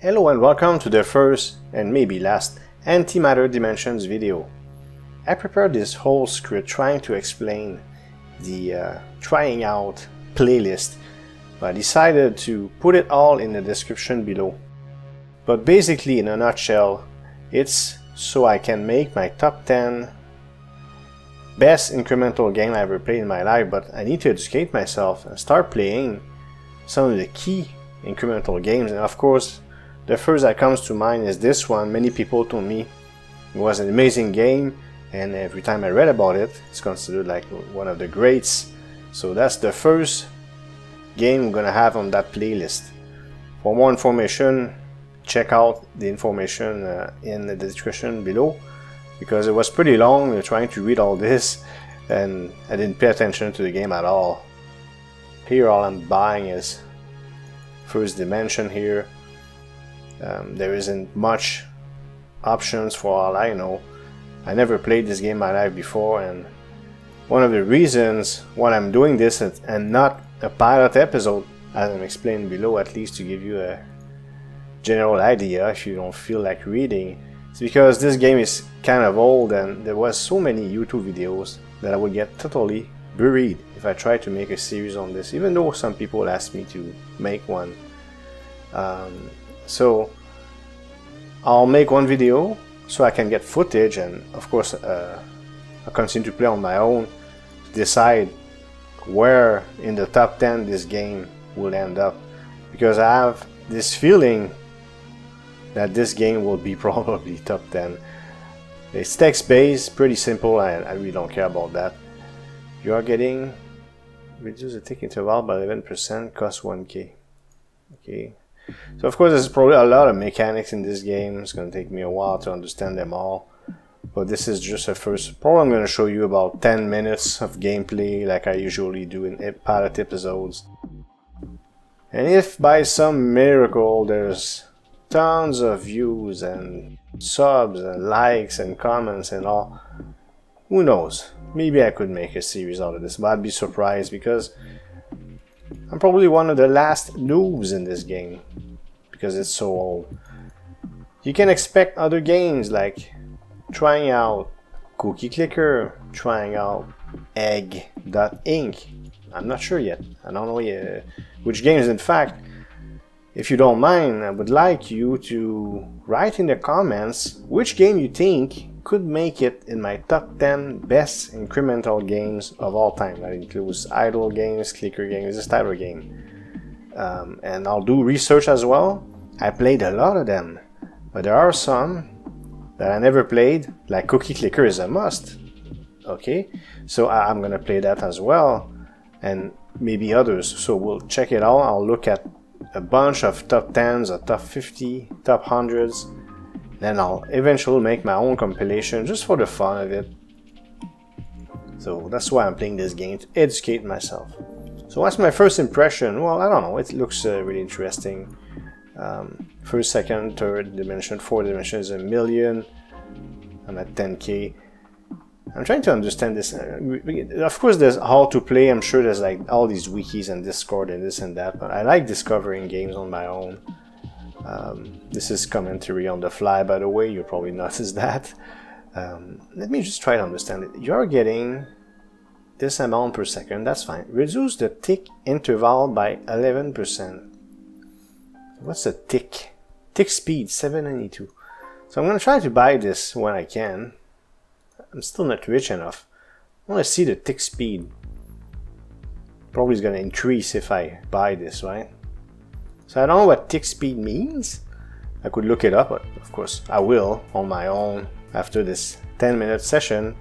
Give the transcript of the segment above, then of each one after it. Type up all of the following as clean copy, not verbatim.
Hello and welcome to the first and maybe last Antimatter Dimensions video. I prepared this whole script trying to explain the trying out playlist, but I decided to put it all in the description below. But basically, in a nutshell, it's so I can make my top 10 best incremental game I ever played in my life, but I need to educate myself and start playing some of the key incremental games. And of course, the first that comes to mind is this one. Many people told me it was an amazing game, and every time I read about it, it's considered like one of the greats. So that's the first game we're gonna have on that playlist. For more information, check out the information in the description below, because it was pretty long. We were trying to read all this and I didn't pay attention to the game at all. Here all I'm buying is First Dimension here. There isn't much options for all I know. I never played this game in my life before, and one of the reasons why I'm doing this and not a pilot episode, as I'm explaining below, at least to give you a general idea if you don't feel like reading, is because this game is kind of old and there was so many YouTube videos that I would get totally buried if I tried to make a series on this, even though some people asked me to make one. So I'll make one video so I can get footage, and of course I'll continue to play on my own to decide where in the top 10 this game will end up, because I have this feeling that this game will be probably top 10. It's text-based, pretty simple, and I really don't care about that. You are getting reduce the tick interval by 11%, cost 1k. Okay. So of course there's probably a lot of mechanics in this game. It's going to take me a while to understand them all, but this is just a first. Probably I'm going to show you about 10 minutes of gameplay like I usually do in pilot episodes. And if by some miracle there's tons of views and subs and likes and comments and all, who knows, maybe I could make a series out of this, but I'd be surprised because I'm probably one of the last noobs in this game because it's so old. You can expect other games like trying out Cookie Clicker, trying out Egg.Inc. I'm not sure yet. I don't know which games. In fact, if you don't mind, I would like you to write in the comments which game you think could make it in my top 10 best incremental games of all time. That includes idle games, clicker games, this type of game. And I'll do research as well. I played a lot of them, but there are some that I never played, like Cookie Clicker is a must. Okay, so I'm gonna play that as well, and maybe others. So we'll check it out. I'll look at a bunch of top 10s, or top 50, top 100s. Then I'll eventually make my own compilation just for the fun of it. So that's why I'm playing this game, to educate myself. So what's my first impression? Well, I don't know, it looks really interesting. First, second, third dimension, fourth dimension is 1 million. I'm at 10k. I'm trying to understand this. Of course there's how to play. I'm sure there's like all these wikis and Discord and this and that, but I like discovering games on my own. This is commentary on the fly, by the way, you probably noticed that. Let me just try to understand it. You're getting this amount per second, that's fine. Reduce the tick interval by 11%. What's the tick? Tick speed, 792. So I'm going to try to buy this when I can. I'm still not rich enough. I want to see the tick speed. Probably is going to increase if I buy this, right? So I don't know what tick speed means. I could look it up, but of course I will on my own after this 10-minute session.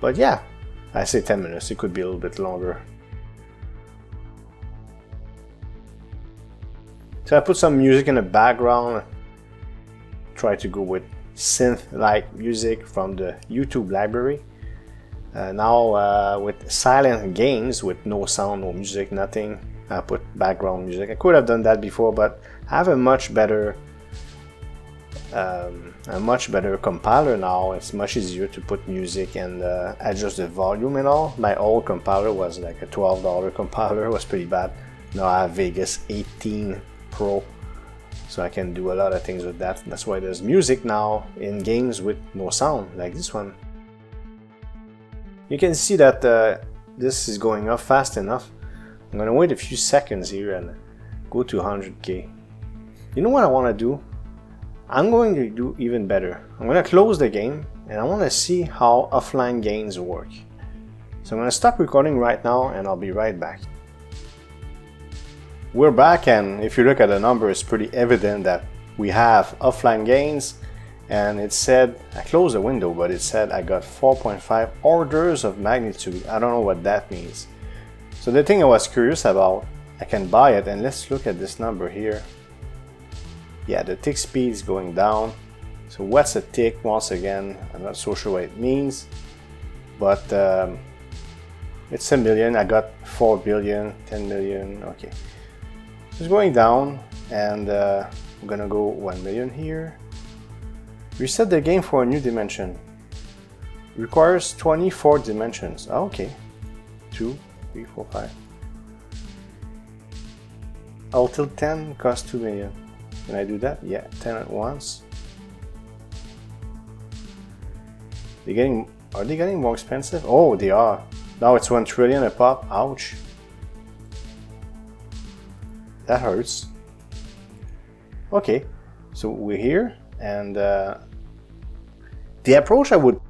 But yeah, I say 10 minutes, it could be a little bit longer. So I put some music in the background. Try to go with synth-like music from the YouTube library. Now with silent games with no sound, no music, nothing, I put background music. I could have done that before, but I have a much better compiler now. It's much easier to put music and adjust the volume and all. My old compiler was like a $12 compiler, it was pretty bad. Now I have Vegas 18 Pro, so I can do a lot of things with that. That's why there's music now in games with no sound, like this one. You can see that this is going up fast enough. I'm gonna wait a few seconds here and go to 100K. You know what I want to do? I'm going to do even better. I'm going to close the game and I want to see how offline gains work. So I'm going to stop recording right now and I'll be right back. We're back, and if you look at the number, it's pretty evident that we have offline gains, and it said, I closed the window, but it said I got 4.5 orders of magnitude. I don't know what that means. So the thing I was curious about, I can buy it, and let's look at this number here. Yeah, the tick speed is going down. So what's a tick? Once again, I'm not so sure what it means, but it's a million. I got 4 billion, 10 million, okay. So it's going down, and I'm gonna go 1 million here. Reset the game for a new dimension. Requires 24 dimensions. Oh, okay. 2, 3, 4, 5. I'll tilt 10 costs 2 million. Can I do that? Yeah, 10 at once. Are they getting more expensive? Oh, they are. Now it's 1 trillion a pop. Ouch. That hurts. Okay, so we're here, and the approach I would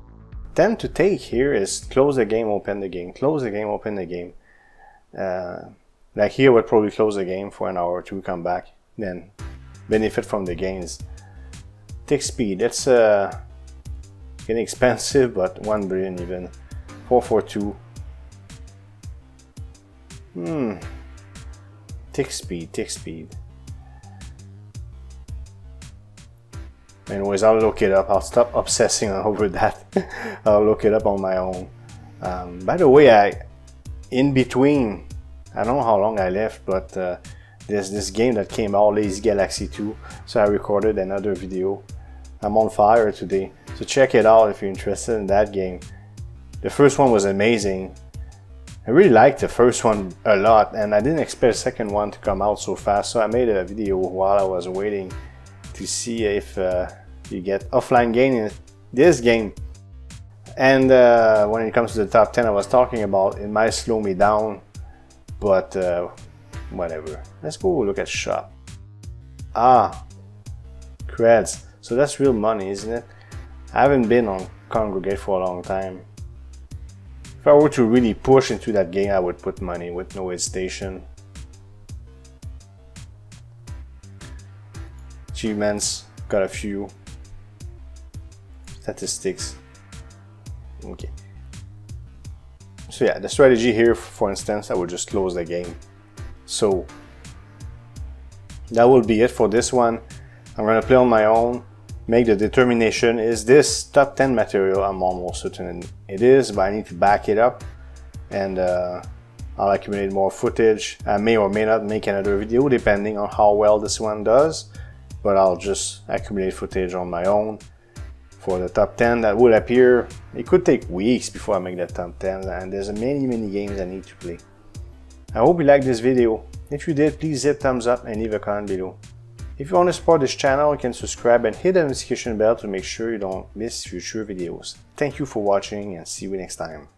tend to take here is close the game, open the game, close the game, open the game. Like here, we'd probably close the game for an hour or two, come back, then benefit from the gains. Tick speed, it's getting expensive, but 1 billion even. 442. Tick speed. Anyways, I'll look it up. I'll stop obsessing over that. I'll look it up on my own. By the way, in between, I don't know how long I left, but there's this game that came out, Lazy Galaxy 2. So I recorded another video. I'm on fire today. So check it out if you're interested in that game. The first one was amazing. I really liked the first one a lot, and I didn't expect the second one to come out so fast. So I made a video while I was waiting to see if you get offline gain in this game. And when it comes to the top 10 I was talking about, it might slow me down, but whatever. Let's go look at shop. Creds. So that's real money, isn't it? I haven't been on Congregate for a long time. If I were to really push into that game, I would put money with no hesitation. Achievements, got a few. Statistics. Okay. So yeah, the strategy here, for instance, I would just close the game. So that will be it for this one. I'm gonna play on my own, make the determination. Is this top 10 material? I'm almost certain it is, but I need to back it up, and I'll accumulate more footage. I may or may not make another video depending on how well this one does, but I'll just accumulate footage on my own for the top 10 that will appear. It could take weeks before I make that top 10, and there's many games I need to play. I hope you liked this video. If you did, please hit thumbs up and leave a comment below. If you want to support this channel, you can subscribe and hit the notification bell to make sure you don't miss future videos. Thank you for watching, and see you next time.